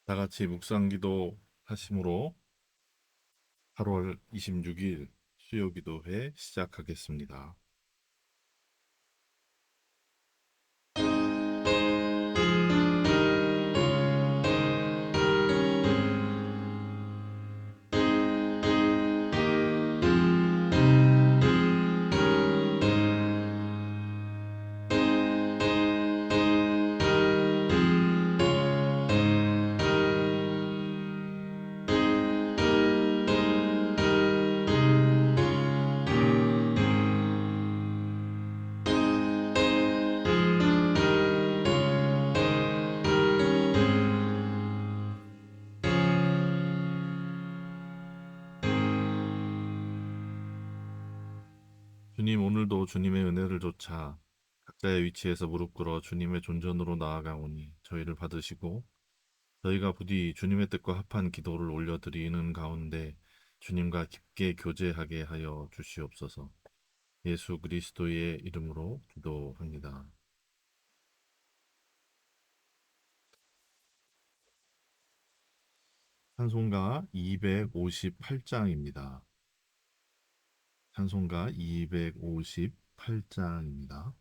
다 같이 묵상기도 하심으로 8월 26일 수요기도회 시작하겠습니다. 오늘도 주님의 은혜를 좇아 각자의 위치에서 무릎 꿇어 주님의 존전으로 나아가오니 저희를 받으시고 저희가 부디 주님의 뜻과 합한 기도를 올려드리는 가운데 주님과 깊게 교제하게 하여 주시옵소서. 예수 그리스도의 이름으로 기도합니다. 찬송가 258장입니다. 찬송가 258장입니다.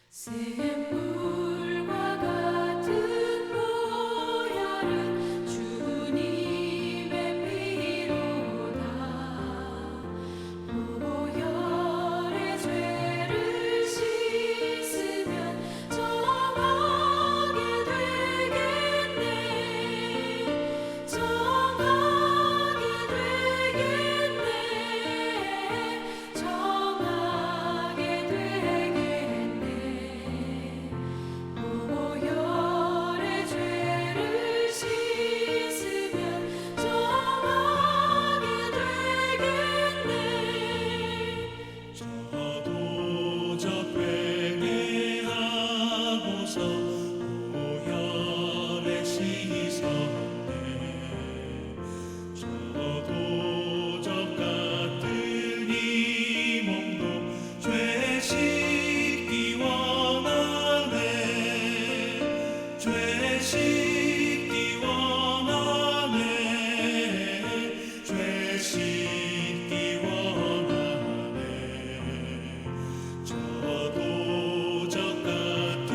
샘물과 같은 보혈은 주님의 피로다. 보혈의 죄를 씻으면 정하게 되겠네. 정하게 되겠네. 정하게 되겠네. 보혈의 죄를 씻으면 정하게 되겠네. 저도 적회개하고서 보혈에 씻었네. 저도 적같은 이 몸도 죄 씻기 원하네. 죄 씻기 원하네. 죄 씻기 원하네. 저도 적같은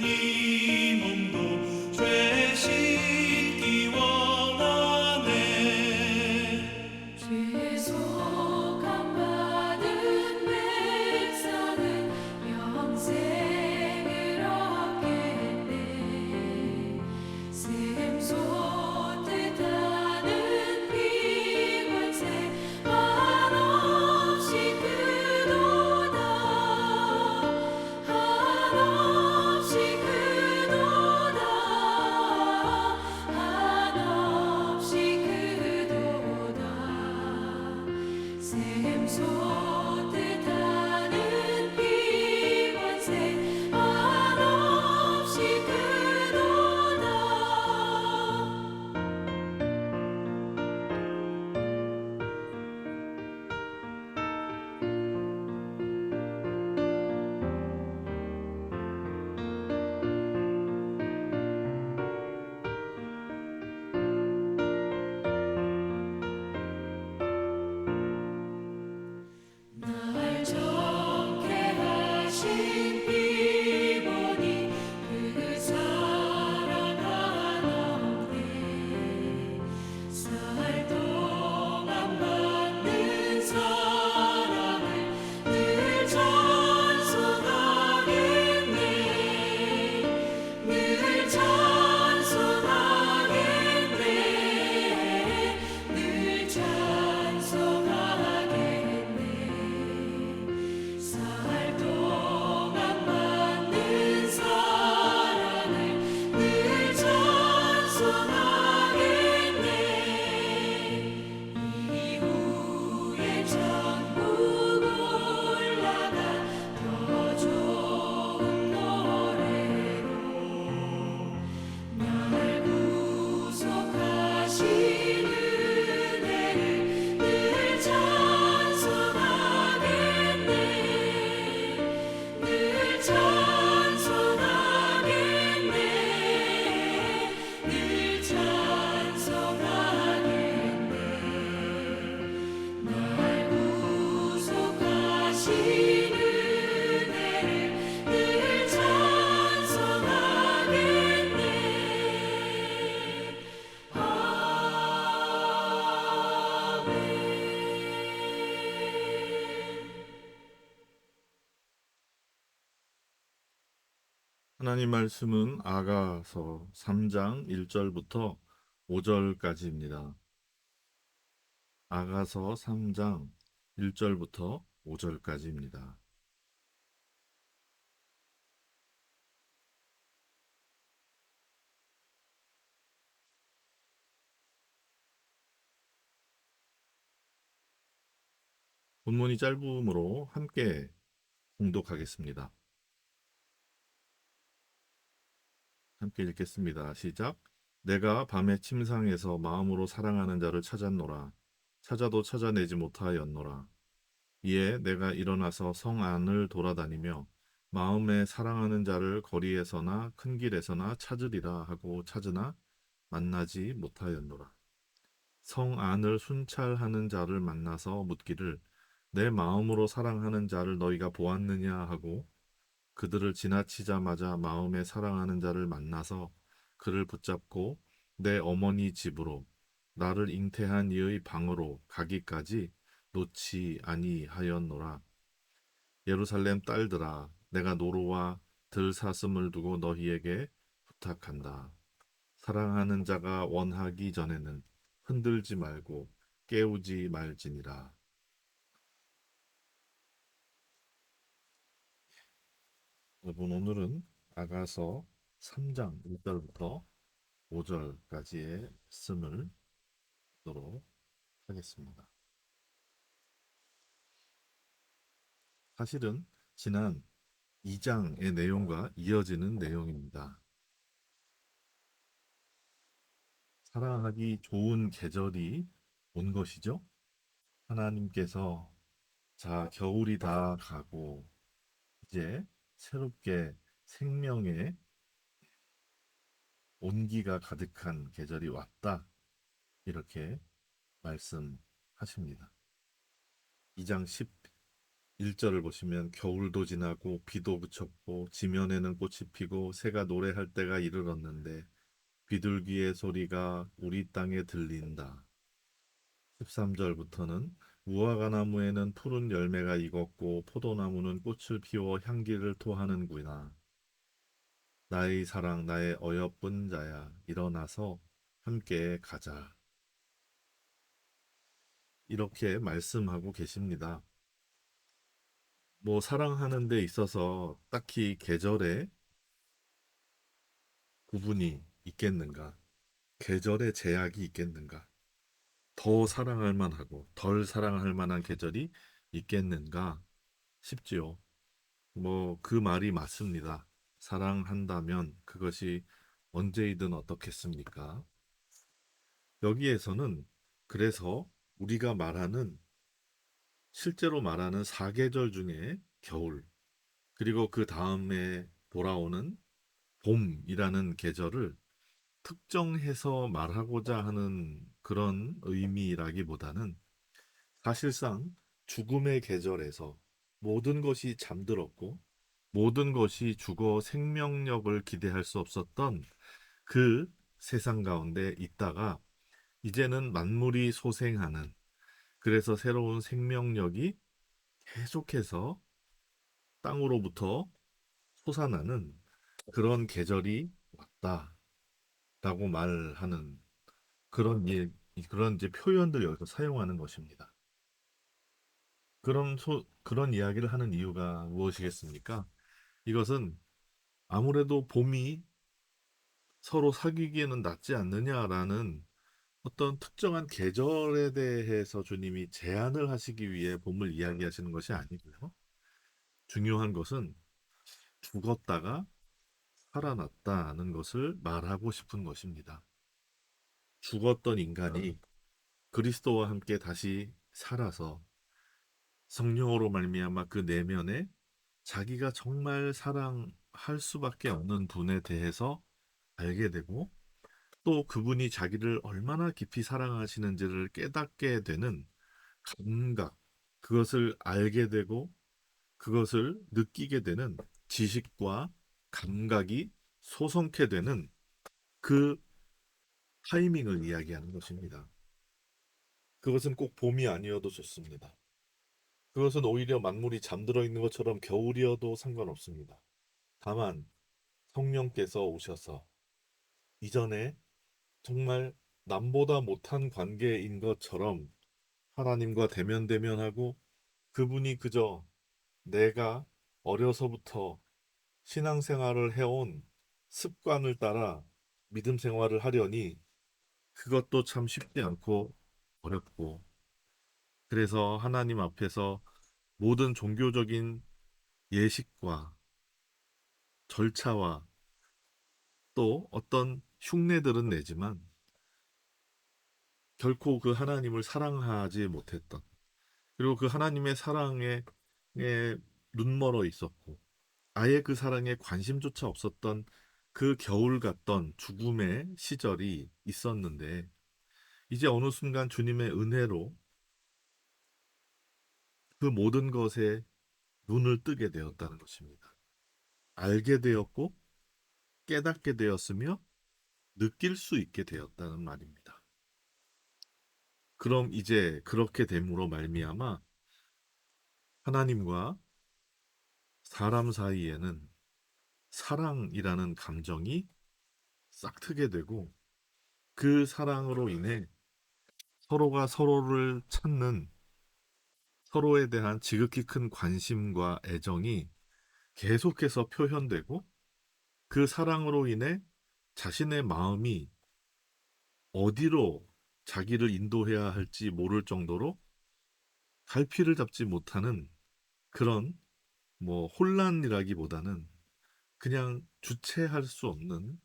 이 몸도 죄 씻기 원하네. 죄속함 받은 백성은 영생을 얻겠네. 샘솟듯하는 피관세 한없이 크도다. 한없이 크도다. 한없이 크도다. 샘솟듯하는 피관세 한없이 크도다. 하나님 말씀은 아가서 3장 1절부터 5절까지입니다. 아가서 3장 1절부터 5절까지입니다. 본문이 짧으므로 함께 봉독하겠습니다. 함께 읽겠습니다. 시작. 내가 밤의 침상에서 마음으로 사랑하는 자를 찾았노라. 찾아도 찾아내지 못하였노라. 이에 내가 일어나서 성 안을 돌아다니며 마음에 사랑하는 자를 거리에서나 큰 길에서나 찾으리라 하고 찾으나 만나지 못하였노라. 성 안을 순찰하는 자를 만나서 묻기를 내 마음으로 사랑하는 자를 너희가 보았느냐 하고 그들을 지나치자마자 마음에 사랑하는 자를 만나서 그를 붙잡고 내 어머니 집으로 나를 잉태한 이의 방으로 가기까지 놓지 아니하였노라. 예루살렘 딸들아, 내가 노루와 들사슴을 두고 너희에게 부탁한다. 사랑하는 자가 원하기 전에는 흔들지 말고 깨우지 말지니라. 여러분, 오늘은 아가서 3장 1절부터 5절까지의 말씀을 보도록 하겠습니다. 사실은 지난 2장의 내용과 이어지는 내용입니다. 사랑하기 좋은 계절이 온 것이죠. 하나님께서 자, 겨울이 다 가고 이제 새롭게 생명의 온기가 가득한 계절이 왔다. 이렇게 말씀하십니다. 2장 11절을 보시면 겨울도 지나고 비도 그쳤고 지면에는 꽃이 피고 새가 노래할 때가 이르렀는데 비둘기의 소리가 우리 땅에 들린다. 13절부터는 무화과 나무에는 푸른 열매가 익었고 포도나무는 꽃을 피워 향기를 토하는구나. 나의 사랑, 나의 어여쁜 자야, 일어나서 함께 가자. 이렇게 말씀하고 계십니다. 뭐 사랑하는 데 있어서 딱히 계절에 구분이 있겠는가? 계절에 제약이 있겠는가? 더 사랑할 만하고 덜 사랑할 만한 계절이 있겠는가 싶지요. 뭐 그 말이 맞습니다. 사랑한다면 그것이 언제이든 어떻겠습니까? 여기에서는 그래서 우리가 말하는 실제로 말하는 사계절 중에 겨울 그리고 그 다음에 돌아오는 봄이라는 계절을 특정해서 말하고자 하는 그런 의미라기보다는 사실상 죽음의 계절에서 모든 것이 잠들었고 모든 것이 죽어 생명력을 기대할 수 없었던 그 세상 가운데 있다가 이제는 만물이 소생하는 그래서 새로운 생명력이 계속해서 땅으로부터 솟아나는 그런 계절이 왔다라고 말하는 그런 이제 표현들 여기서 사용하는 것입니다. 그런 이야기를 하는 이유가 무엇이겠습니까? 이것은 아무래도 봄이 서로 사귀기에는 낫지 않느냐라는 어떤 특정한 계절에 대해서 주님이 제안을 하시기 위해 봄을 이야기하시는 것이 아니고요. 중요한 것은 죽었다가 살아났다는 것을 말하고 싶은 것입니다. 죽었던 인간이 그리스도와 함께 다시 살아서 성령으로 말미암아 그 내면에 자기가 정말 사랑할 수밖에 없는 분에 대해서 알게 되고 또 그분이 자기를 얼마나 깊이 사랑하시는지를 깨닫게 되는 감각, 그것을 알게 되고 그것을 느끼게 되는 지식과 감각이 솟성케 되는 그 타이밍을 이야기하는 것입니다. 그것은 꼭 봄이 아니어도 좋습니다. 그것은 오히려 만물이 잠들어 있는 것처럼 겨울이어도 상관없습니다. 다만 성령께서 오셔서 이전에 정말 남보다 못한 관계인 것처럼 하나님과 대면대면하고 그분이 그저 내가 어려서부터 신앙생활을 해온 습관을 따라 믿음 생활을 하려니 그것도 참 쉽지 않고 어렵고 그래서 하나님 앞에서 모든 종교적인 예식과 절차와 또 어떤 흉내들은 내지만 결코 그 하나님을 사랑하지 못했던 그리고 그 하나님의 사랑에 눈멀어 있었고 아예 그 사랑에 관심조차 없었던 그 겨울 같던 죽음의 시절이 있었는데 이제 어느 순간 주님의 은혜로 그 모든 것에 눈을 뜨게 되었다는 것입니다. 알게 되었고 깨닫게 되었으며 느낄 수 있게 되었다는 말입니다. 그럼 이제 그렇게 됨으로 말미암아 하나님과 사람 사이에는 사랑이라는 감정이 싹트게 되고 그 사랑으로 인해 서로가 서로를 찾는 서로에 대한 지극히 큰 관심과 애정이 계속해서 표현되고 그 사랑으로 인해 자신의 마음이 어디로 자기를 인도해야 할지 모를 정도로 갈피를 잡지 못하는 그런 혼란이라기보다는 그냥 주체할 수 없는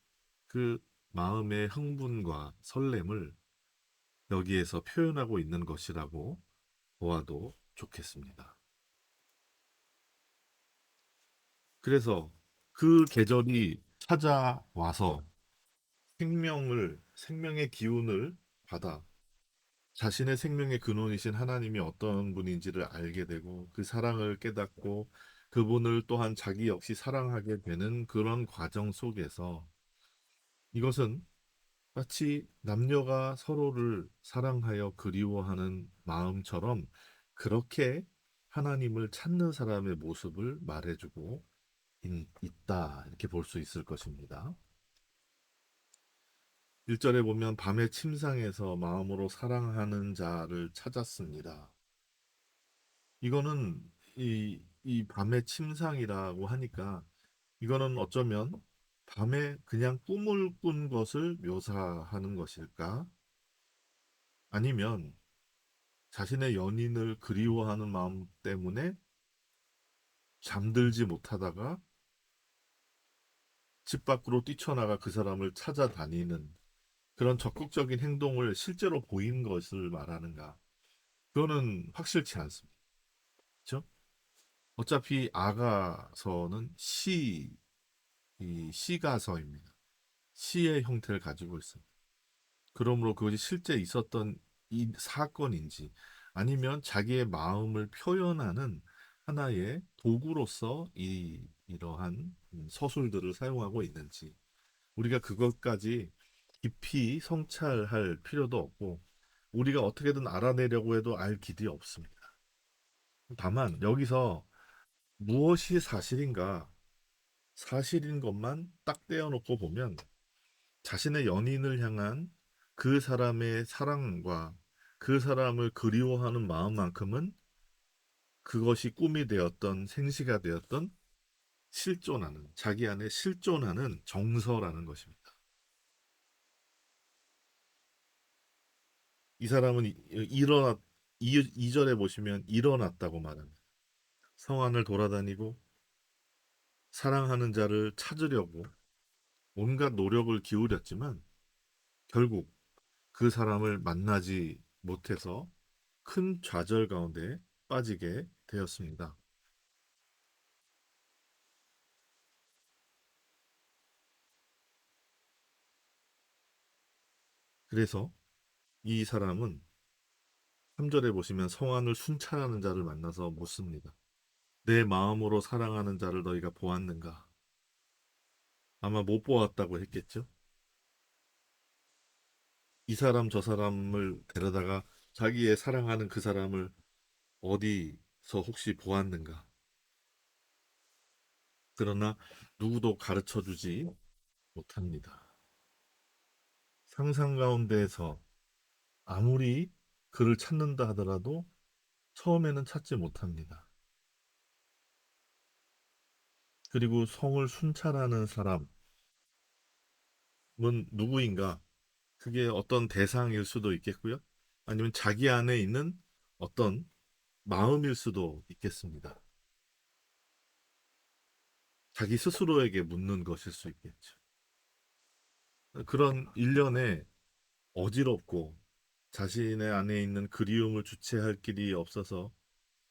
그 마음의 흥분과 설렘을 여기에서 표현하고 있는 것이라고 보아도 좋겠습니다. 그래서 그 계절이 찾아와서 생명의 기운을 받아 자신의 생명의 근원이신 하나님이 어떤 분인지를 알게 되고 그 사랑을 깨닫고 그분을 또한 자기 역시 사랑하게 되는 그런 과정 속에서 이것은 마치 남녀가 서로를 사랑하여 그리워하는 마음처럼 그렇게 하나님을 찾는 사람의 모습을 말해주고 있다. 이렇게 볼 수 있을 것입니다. 1절에 보면 밤의 침상에서 마음으로 사랑하는 자를 찾았습니다. 이거는 이 밤의 침상이라고 하니까 이거는 어쩌면 밤에 그냥 꿈을 꾼 것을 묘사하는 것일까? 아니면 자신의 연인을 그리워하는 마음 때문에 잠들지 못하다가 집 밖으로 뛰쳐나가 그 사람을 찾아다니는 그런 적극적인 행동을 실제로 보인 것을 말하는가? 그거는 확실치 않습니다. 그렇죠? 어차피 아가서는 이 시가서입니다. 시의 형태를 가지고 있습니다. 그러므로 그것이 실제 있었던 이 사건인지 아니면 자기의 마음을 표현하는 하나의 도구로서 이러한 서술들을 사용하고 있는지 우리가 그것까지 깊이 성찰할 필요도 없고 우리가 어떻게든 알아내려고 해도 알 길이 없습니다. 다만 여기서 무엇이 사실인가 사실인 것만 딱 떼어놓고 보면 자신의 연인을 향한 그 사람의 사랑과 그 사람을 그리워하는 마음만큼은 그것이 꿈이 되었던 생시가 되었던 실존하는 자기 안에 실존하는 정서라는 것입니다. 이 사람은 일어났 2절에 보시면 일어났다고 말합니다. 성 안을 돌아다니고 사랑하는 자를 찾으려고 온갖 노력을 기울였지만 결국 그 사람을 만나지 못해서 큰 좌절 가운데 빠지게 되었습니다. 그래서 이 사람은 3절에 보시면 성안을 순찰하는 자를 만나서 묻습니다. 내 마음으로 사랑하는 자를 너희가 보았는가? 아마 못 보았다고 했겠죠? 이 사람 저 사람을 데려다가 자기의 사랑하는 그 사람을 어디서 혹시 보았는가? 그러나 누구도 가르쳐 주지 못합니다. 상상 가운데에서 아무리 그를 찾는다 하더라도 처음에는 찾지 못합니다. 그리고 성을 순찰하는 사람은 누구인가? 그게 어떤 대상일 수도 있겠고요. 아니면 자기 안에 있는 어떤 마음일 수도 있겠습니다. 자기 스스로에게 묻는 것일 수 있겠죠. 그런 일련의 어지럽고 자신의 안에 있는 그리움을 주체할 길이 없어서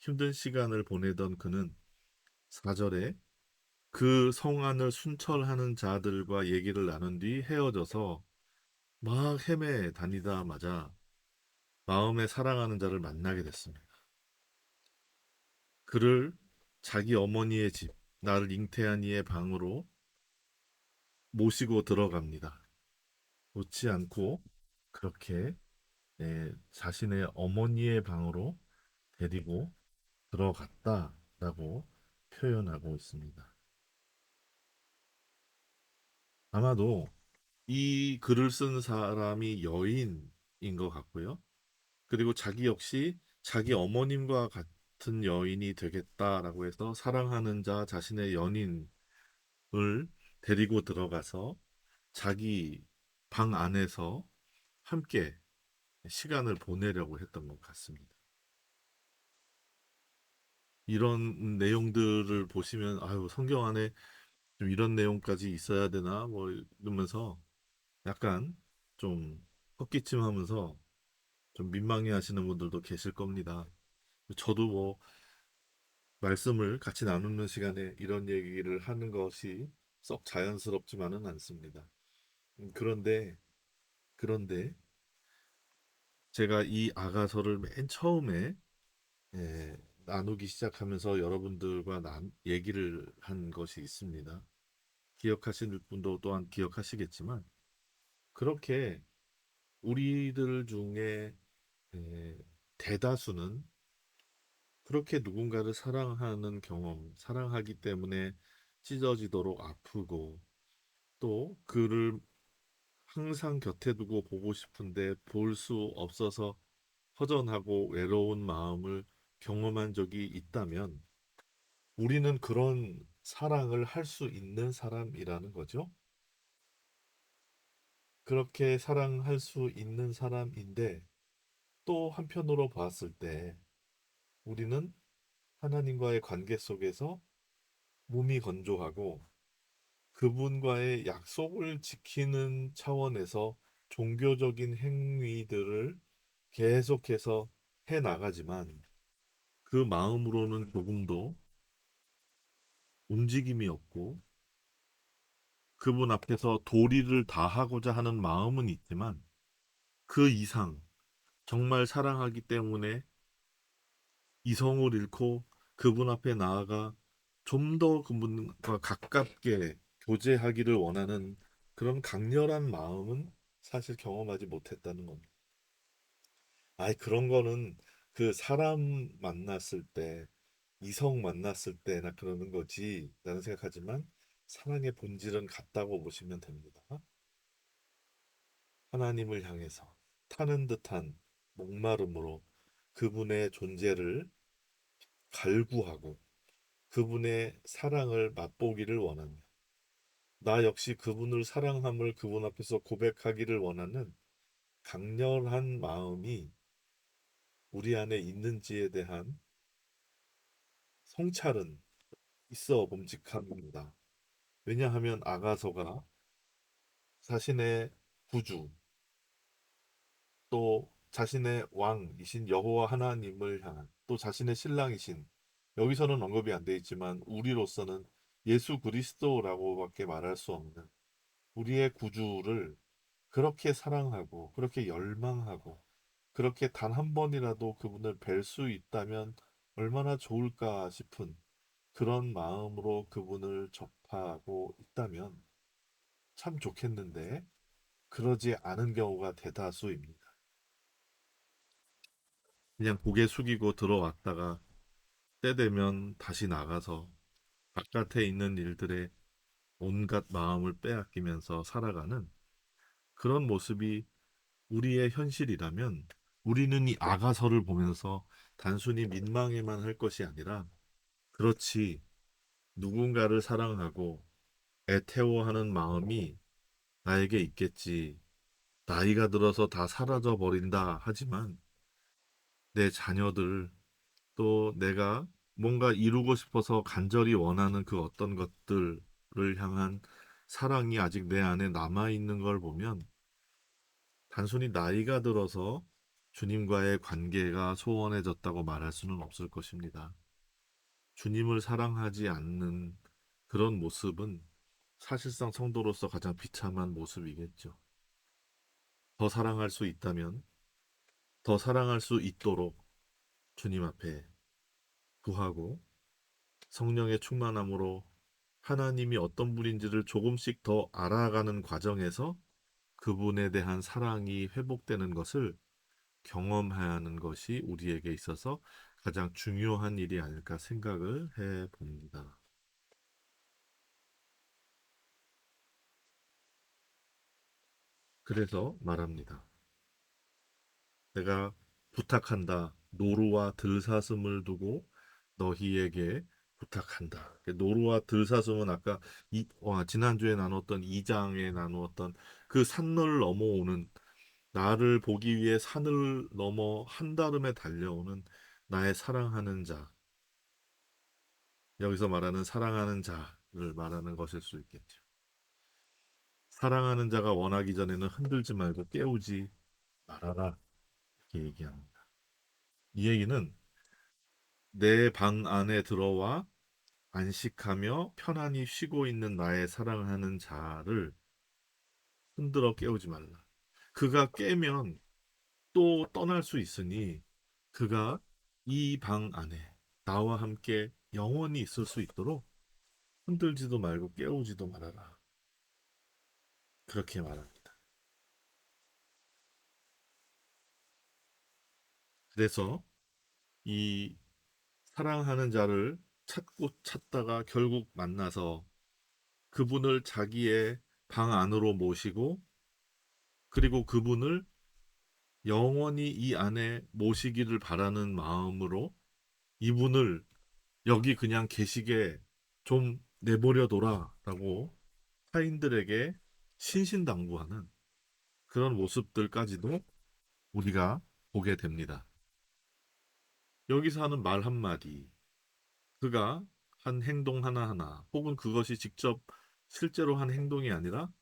힘든 시간을 보내던 그는 4절에 그 성안을 순찰하는 자들과 얘기를 나눈 뒤 헤어져서 막 헤매 다니다마자 마음에 사랑하는 자를 만나게 됐습니다. 그를 자기 어머니의 집, 나를 잉태한 이의 방으로 모시고 들어갑니다. 놓지 않고 그렇게 자신의 어머니의 방으로 데리고 들어갔다라고 표현하고 있습니다. 아마도 이 글을 쓴 사람이 여인인 것 같고요. 그리고 자기 역시 자기 어머님과 같은 여인이 되겠다라고 해서 사랑하는 자 자신의 연인을 데리고 들어가서 자기 방 안에서 함께 시간을 보내려고 했던 것 같습니다. 이런 내용들을 보시면 아유 성경 안에 좀 이런 내용까지 있어야 되나 뭐 이러면서 약간 좀 헛기침하면서 좀 민망해 하시는 분들도 계실 겁니다. 저도 뭐 말씀을 같이 나누는 시간에 이런 얘기를 하는 것이 썩 자연스럽지만은 않습니다. 그런데 제가 이 아가서를 맨 처음에 예, 나누기 시작하면서 여러분들과 얘기를 한 것이 있습니다. 기억하시는 분도 또한 기억하시겠지만 그렇게 우리들 중에 에, 대다수는 그렇게 누군가를 사랑하는 경험, 사랑하기 때문에 찢어지도록 아프고 또 그를 항상 곁에 두고 보고 싶은데 볼 수 없어서 허전하고 외로운 마음을 경험한 적이 있다면 우리는 그런 사랑을 할 수 있는 사람이라는 거죠. 그렇게 사랑할 수 있는 사람인데 또 한편으로 봤을 때 우리는 하나님과의 관계 속에서 몸이 건조하고 그분과의 약속을 지키는 차원에서 종교적인 행위들을 계속해서 해 나가지만 그 마음으로는 조금도 움직임이 없고 그분 앞에서 도리를 다하고자 하는 마음은 있지만 그 이상 정말 사랑하기 때문에 이성을 잃고 그분 앞에 나아가 좀 더 그분과 가깝게 교제하기를 원하는 그런 강렬한 마음은 사실 경험하지 못했다는 겁니다. 아이, 그런 거는 그 사람 만났을 때, 이성 만났을 때나 그러는 거지. 라는 생각하지만 사랑의 본질은 같다고 보시면 됩니다. 하나님을 향해서 타는 듯한 목마름으로 그분의 존재를 갈구하고 그분의 사랑을 맛보기를 원하며 나 역시 그분을 사랑함을 그분 앞에서 고백하기를 원하는 강렬한 마음이 우리 안에 있는지에 대한 성찰은 있어 봄직합니다. 왜냐하면 아가서가 자신의 구주 또 자신의 왕이신 여호와 하나님을 향한 또 자신의 신랑이신 여기서는 언급이 안 돼 있지만 우리로서는 예수 그리스도라고밖에 말할 수 없는 우리의 구주를 그렇게 사랑하고 그렇게 열망하고 그렇게 단 한 번이라도 그분을 뵐 수 있다면 얼마나 좋을까 싶은 그런 마음으로 그분을 접하고 있다면 참 좋겠는데 그러지 않은 경우가 대다수입니다. 그냥 고개 숙이고 들어왔다가 때 되면 다시 나가서 바깥에 있는 일들에 온갖 마음을 빼앗기면서 살아가는 그런 모습이 우리의 현실이라면 우리는 이 아가서를 보면서 단순히 민망해만 할 것이 아니라 그렇지 누군가를 사랑하고 애태워하는 마음이 나에게 있겠지. 나이가 들어서 다 사라져 버린다 하지만 내 자녀들 또 내가 뭔가 이루고 싶어서 간절히 원하는 그 어떤 것들을 향한 사랑이 아직 내 안에 남아 있는 걸 보면 단순히 나이가 들어서 주님과의 관계가 소원해졌다고 말할 수는 없을 것입니다. 주님을 사랑하지 않는 그런 모습은 사실상 성도로서 가장 비참한 모습이겠죠. 더 사랑할 수 있다면 더 사랑할 수 있도록 주님 앞에 구하고 성령의 충만함으로 하나님이 어떤 분인지를 조금씩 더 알아가는 과정에서 그분에 대한 사랑이 회복되는 것을 경험해야 하는 것이 우리에게 있어서 가장 중요한 일이 아닐까 생각을 해 봅니다. 그래서 말합니다. 내가 부탁한다. 노루와 들사슴을 두고 너희에게 부탁한다. 노루와 들사슴은 아까 지난주에 나눴던 2장에 나누었던 그 산을 넘어오는 나를 보기 위해 산을 넘어 한다름에 달려오는 나의 사랑하는 자. 여기서 말하는 사랑하는 자를 말하는 것일 수 있겠죠. 사랑하는 자가 원하기 전에는 흔들지 말고 깨우지 말아라. 이렇게 얘기합니다. 이 얘기는 내 방 안에 들어와 안식하며 편안히 쉬고 있는 나의 사랑하는 자를 흔들어 깨우지 말라. 그가 깨면 또 떠날 수 있으니 그가 이 방 안에 나와 함께 영원히 있을 수 있도록 흔들지도 말고 깨우지도 말아라. 그렇게 말합니다. 그래서 이 사랑하는 자를 찾고 찾다가 결국 만나서 그분을 자기의 방 안으로 모시고 그리고 그분을 영원히 이 안에 모시기를 바라는 마음으로 이분을 여기 그냥 계시게 좀 내버려둬라라고 타인들에게 신신당부하는 그런 모습들까지도 우리가 보게 됩니다. 여기서 하는 말 한마디, 그가 한 행동 하나하나, 혹은 그것이 직접 실제로 한 행동이 아니라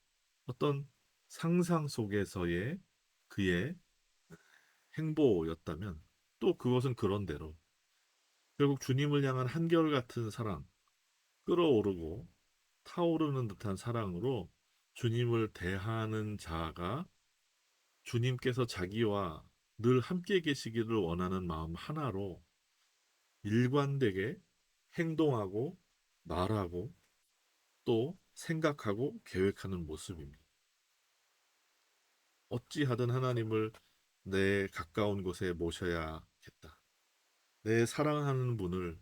어떤 상상 속에서의 그의 행보였다면 또 그것은 그런대로 결국 주님을 향한 한결같은 사랑, 끓어오르고 타오르는 듯한 사랑으로 주님을 대하는 자가 주님께서 자기와 늘 함께 계시기를 원하는 마음 하나로 일관되게 행동하고 말하고 또 생각하고 계획하는 모습입니다. 어찌하든 하나님을 내 가까운 곳에 모셔야겠다. 내 사랑하는 분을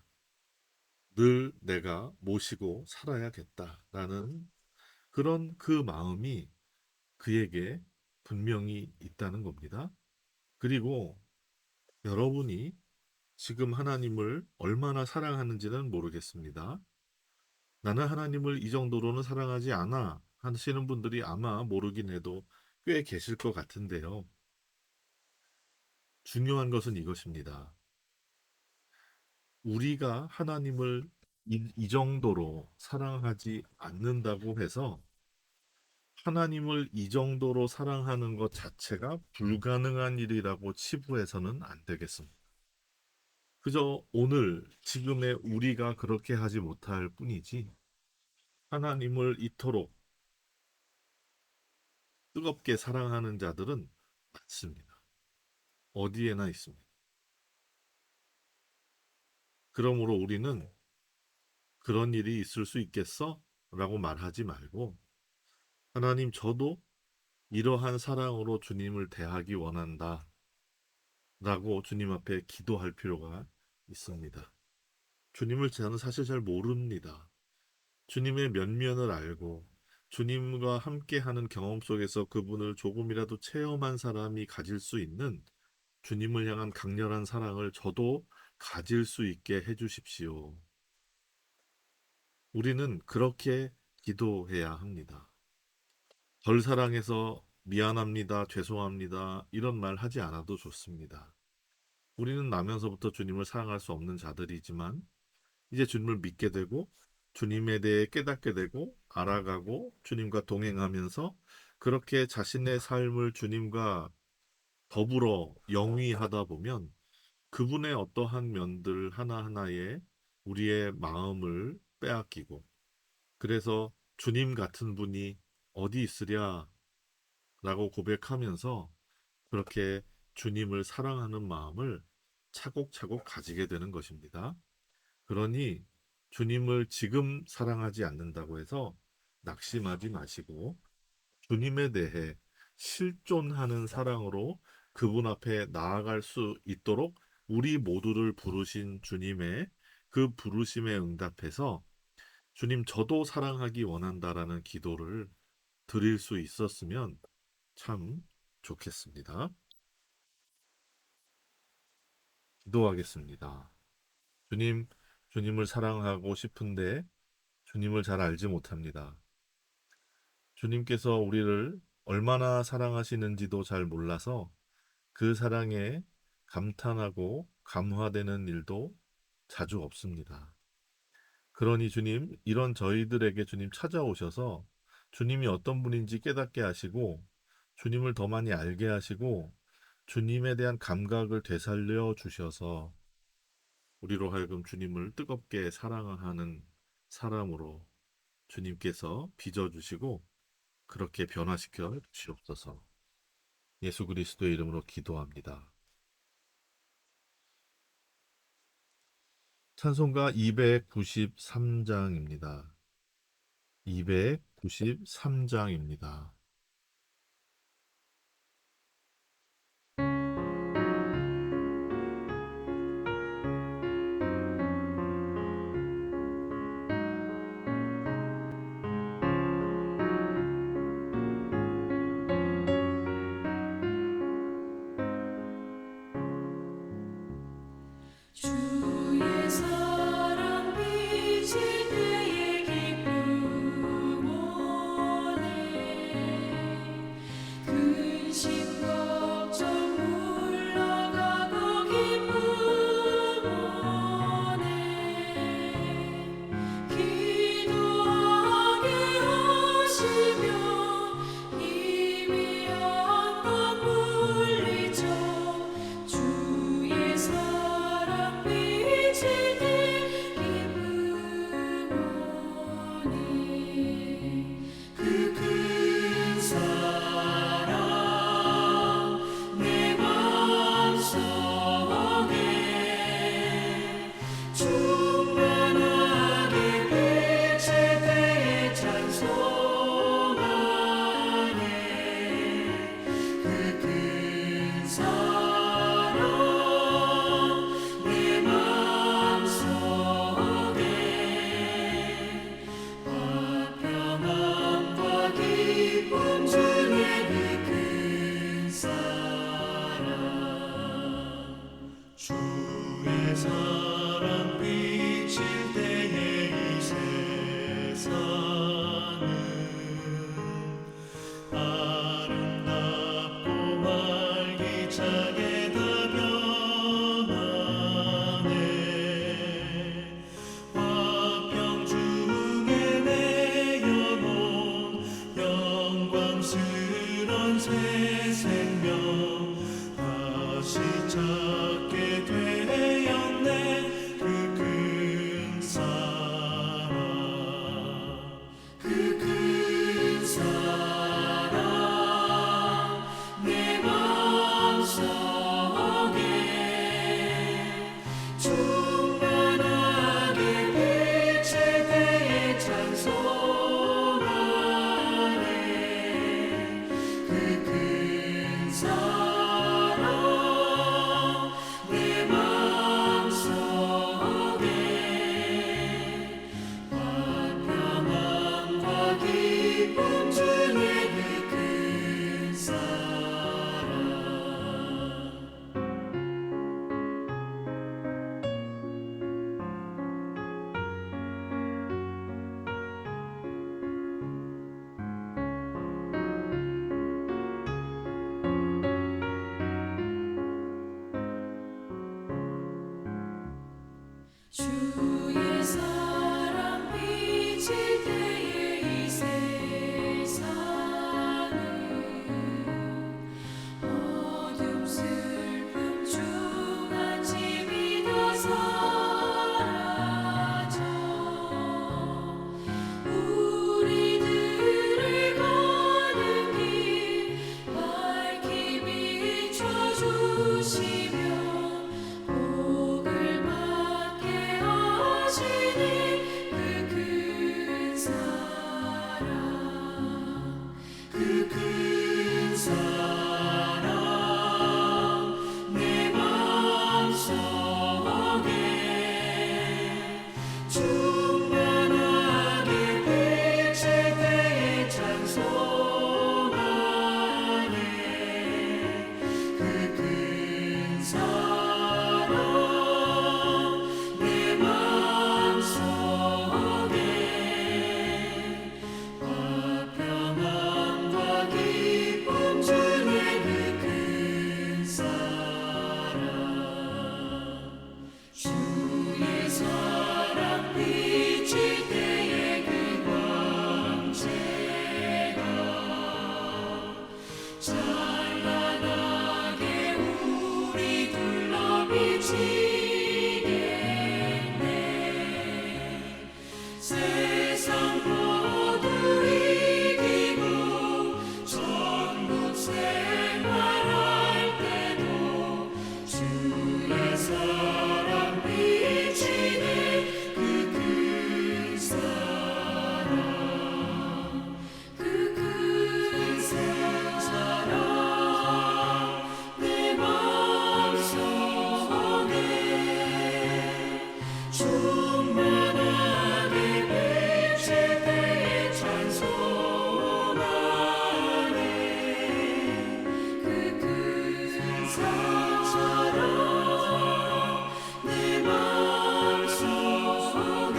늘 내가 모시고 살아야겠다라는 그런 그 마음이 그에게 분명히 있다는 겁니다. 그리고 여러분이 지금 하나님을 얼마나 사랑하는지는 모르겠습니다. 나는 하나님을 이 정도로는 사랑하지 않아 하시는 분들이 아마 모르긴 해도 꽤 계실 것 같은데요. 중요한 것은 이것입니다. 우리가 하나님을 이 정도로 사랑하지 않는다고 해서 하나님을 이 정도로 사랑하는 것 자체가 불가능한 일이라고 치부해서는 안 되겠습니다. 그저 오늘 지금의 우리가 그렇게 하지 못할 뿐이지 하나님을 이토록 뜨겁게 사랑하는 자들은 많습니다. 어디에나 있습니다. 그러므로 우리는 그런 일이 있을 수 있겠어? 라고 말하지 말고 하나님 저도 이러한 사랑으로 주님을 대하기 원한다. 라고 주님 앞에 기도할 필요가 있습니다. 주님을 저는 사실 잘 모릅니다. 주님의 면면을 알고 주님과 함께하는 경험 속에서 그분을 조금이라도 체험한 사람이 가질 수 있는 주님을 향한 강렬한 사랑을 저도 가질 수 있게 해주십시오. 우리는 그렇게 기도해야 합니다. 덜 사랑해서 미안합니다, 죄송합니다, 이런 말 하지 않아도 좋습니다. 우리는 나면서부터 주님을 사랑할 수 없는 자들이지만 이제 주님을 믿게 되고 주님에 대해 깨닫게 되고 알아가고 주님과 동행하면서 그렇게 자신의 삶을 주님과 더불어 영위하다 보면 그분의 어떠한 면들 하나하나에 우리의 마음을 빼앗기고 그래서 주님 같은 분이 어디 있으랴 라고 고백하면서 그렇게 주님을 사랑하는 마음을 차곡차곡 가지게 되는 것입니다. 그러니 주님을 지금 사랑하지 않는다고 해서 낙심하지 마시고 주님에 대해 실존하는 사랑으로 그분 앞에 나아갈 수 있도록 우리 모두를 부르신 주님의 그 부르심에 응답해서 주님 저도 사랑하기 원한다라는 기도를 드릴 수 있었으면 참 좋겠습니다. 기도하겠습니다. 주님, 주님을 사랑하고 싶은데 주님을 잘 알지 못합니다. 주님께서 우리를 얼마나 사랑하시는지도 잘 몰라서 그 사랑에 감탄하고 감화되는 일도 자주 없습니다. 그러니 주님, 이런 저희들에게 주님 찾아오셔서 주님이 어떤 분인지 깨닫게 하시고 주님을 더 많이 알게 하시고 주님에 대한 감각을 되살려 주셔서 우리로 하여금 주님을 뜨겁게 사랑하는 사람으로 주님께서 빚어주시고 그렇게 변화시켜 주시옵소서. 예수 그리스도의 이름으로 기도합니다. 찬송가 293장입니다. 293장입니다. 주의 사랑 비칠 때의 기쁨 오네 주의 사랑 비칠 때에 이 세상은 어둠 슬픔 중한 짐이 다 사라져 우리들을 가는 길 밝히 비춰주시며 복을 받게 하시니 그 큰 사랑 그 큰 사랑 내 맘속에 충만하게 비칠 때에 찬송하네 그 큰 사랑 내 맘속에 화평함과 기쁨 주네 그 큰 사랑 주의 사랑 비칠 때에 그 광채가 찬란하게 우리 둘러 비치겠네 세상 모두 이기고 천국 생활할 때도 주의 사랑 비치네 그 큰 사랑 그 큰 사랑 내 맘속에 충만하게 비칠 때에 찬송하네 그 큰 사랑 내 맘속에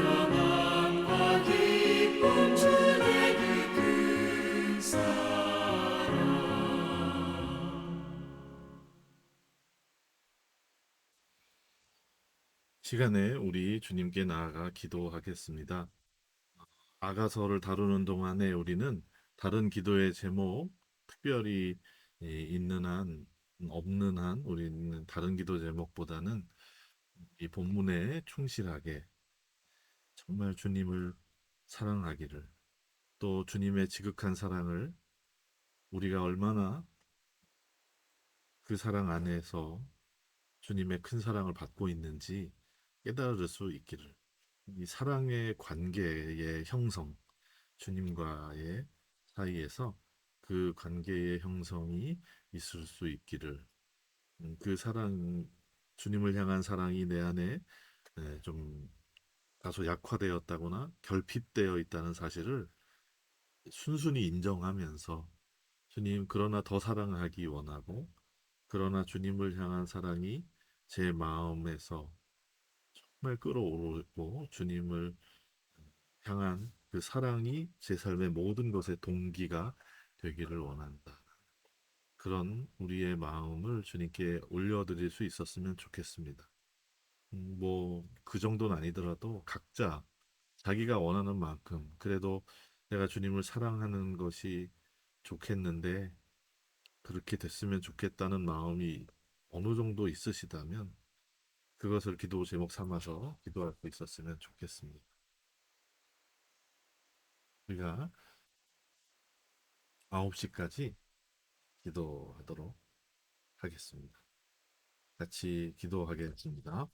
화평함과 기쁨 주네 그 큰 사랑 시간에 우리 주님께 나아가 기도하겠습니다. 아가서를 다루는 동안에 우리는 다른 기도의 제목, 특별히 있는 한, 없는 한, 우리는 다른 기도 제목보다는 이 본문에 충실하게 정말 주님을 사랑하기를, 또 주님의 지극한 사랑을 우리가 얼마나 그 사랑 안에서 주님의 큰 사랑을 받고 있는지 깨달을 수 있기를. 이 사랑의 관계의 형성, 주님과의 사이에서 그 관계의 형성이 있을 수 있기를. 그 사랑, 주님을 향한 사랑이 내 안에 좀 다소 약화되었다거나 결핍되어 있다는 사실을 순순히 인정하면서 주님, 그러나 더 사랑하기 원하고, 그러나 주님을 향한 사랑이 제 마음에서 정말 끌어오르고 주님을 향한 그 사랑이 제 삶의 모든 것의 동기가 되기를 원한다. 그런 우리의 마음을 주님께 올려드릴 수 있었으면 좋겠습니다. 그 정도는 아니더라도 각자 자기가 원하는 만큼 그래도 내가 주님을 사랑하는 것이 좋겠는데 그렇게 됐으면 좋겠다는 마음이 어느 정도 있으시다면 그것을 기도 제목 삼아서 기도할 수 있었으면 좋겠습니다. 우리가 9시까지 기도하도록 하겠습니다. 같이 기도하겠습니다.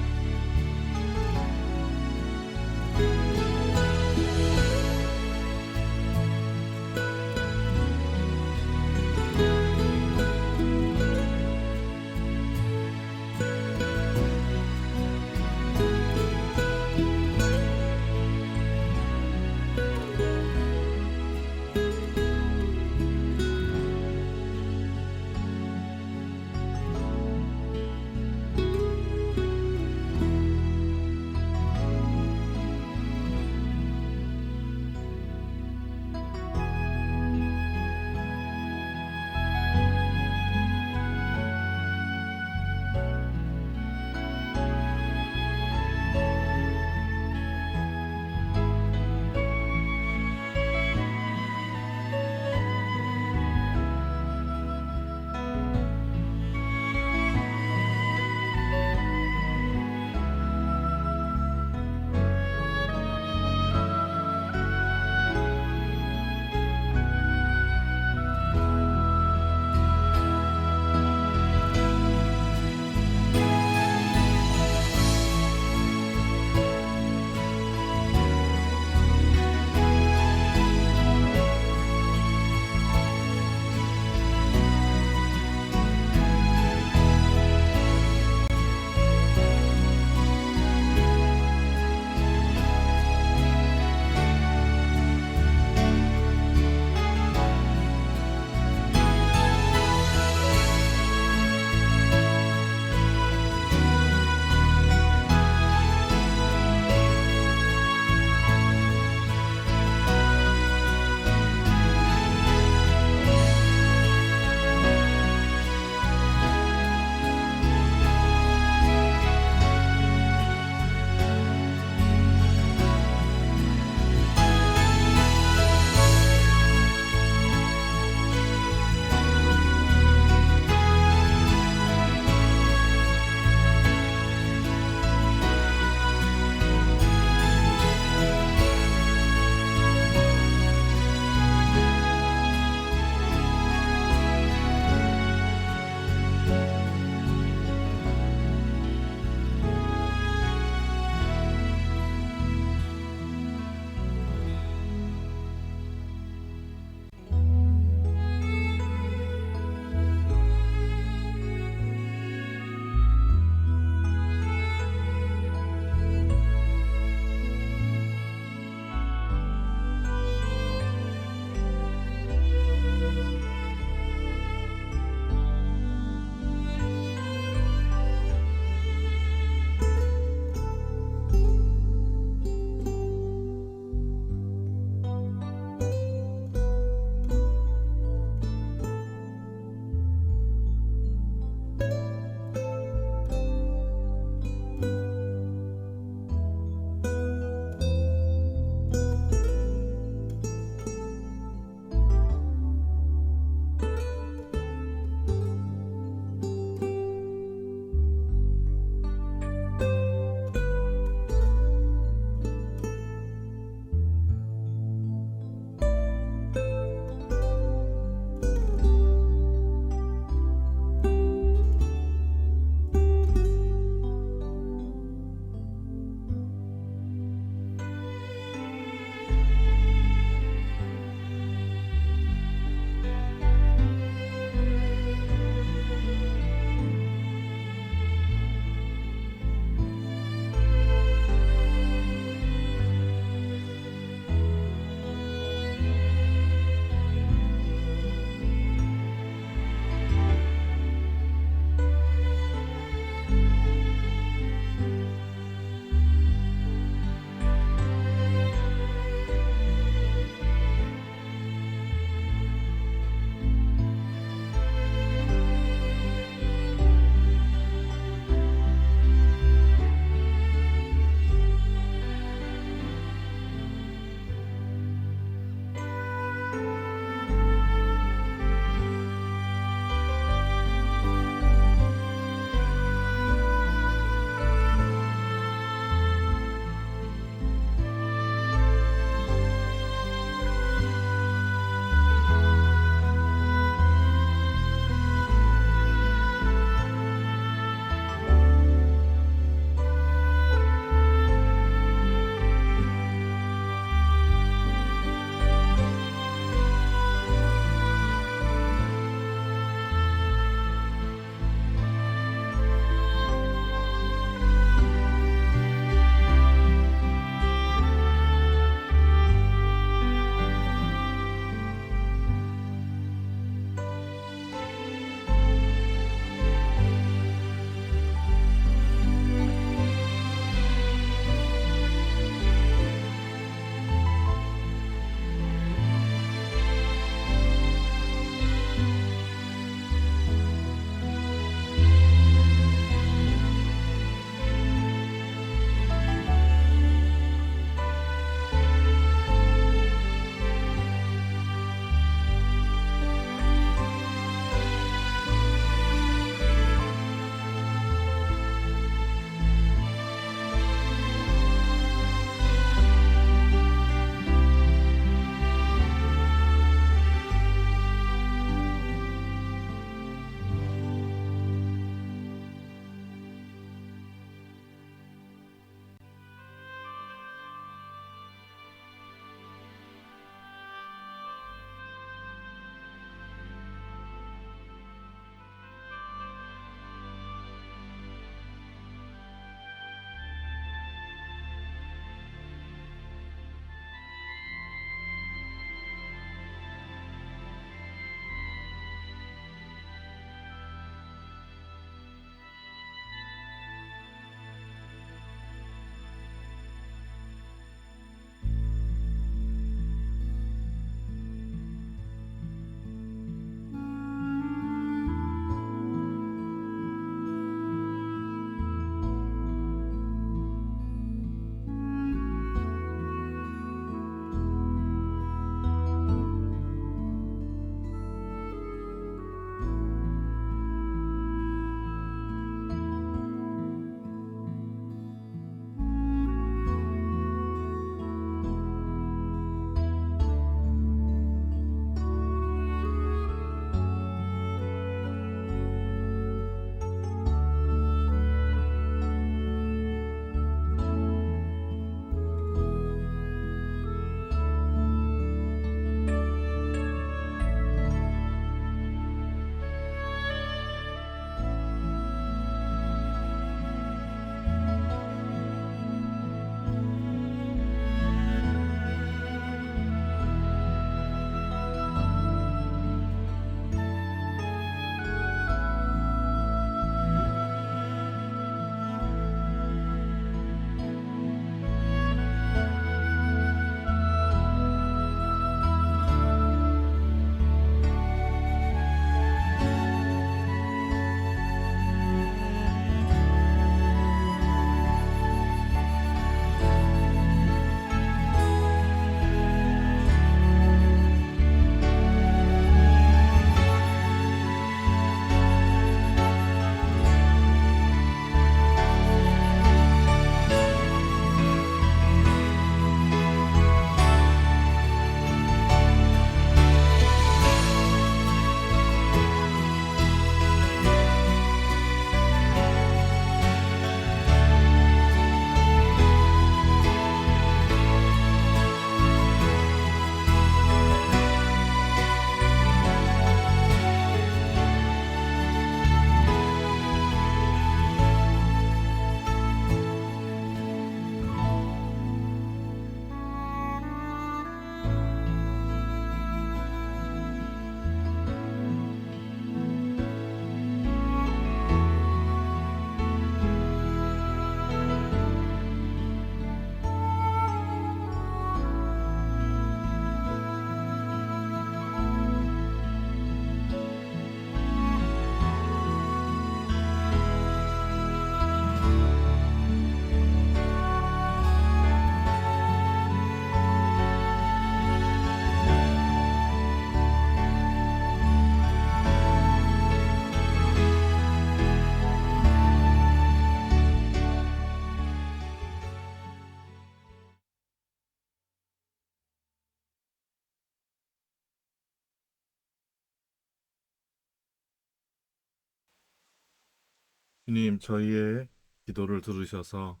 주님, 저희의 기도를 들으셔서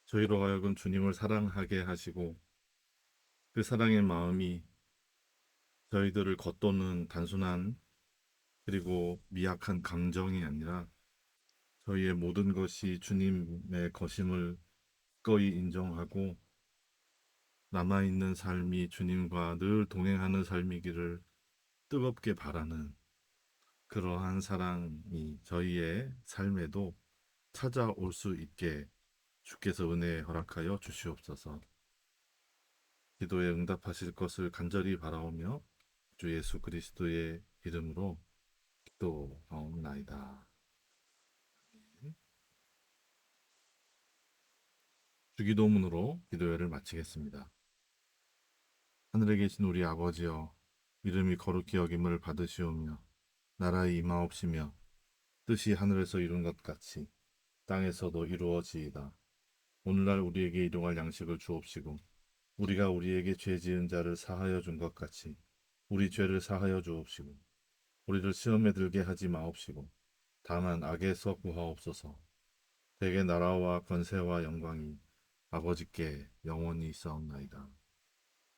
저희로 하여금 주님을 사랑하게 하시고 그 사랑의 마음이 저희들을 겉도는 단순한 그리고 미약한 감정이 아니라 저희의 모든 것이 주님의 것임을 기꺼이 인정하고 남아있는 삶이 주님과 늘 동행하는 삶이기를 뜨겁게 바라는 그러한 사랑이 저희의 삶에도 찾아올 수 있게 주께서 은혜 허락하여 주시옵소서. 기도에 응답하실 것을 간절히 바라오며 주 예수 그리스도의 이름으로 기도하옵나이다. 주기도문으로 기도회를 마치겠습니다. 하늘에 계신 우리 아버지여, 이름이 거룩히 여김을 받으시오며 나라의 임하옵시며 뜻이 하늘에서 이룬 것 같이 땅에서도 이루어지이다. 오늘날 우리에게 일용할 양식을 주옵시고 우리가 우리에게 죄 지은 자를 사하여 준 것 같이 우리 죄를 사하여 주옵시고 우리를 시험에 들게 하지 마옵시고 다만 악에서 구하옵소서. 대개 나라와 권세와 영광이 아버지께 영원히 있사옵나이다.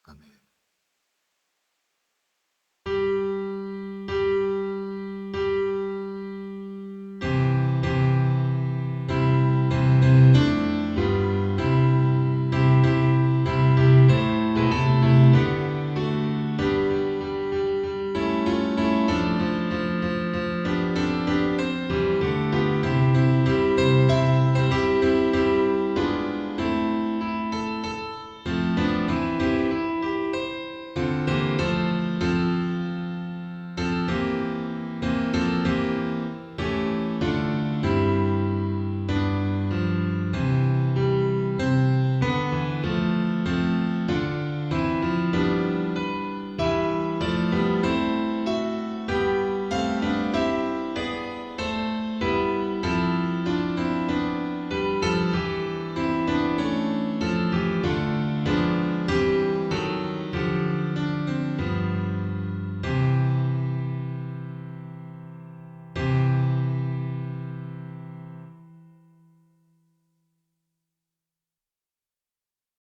아멘.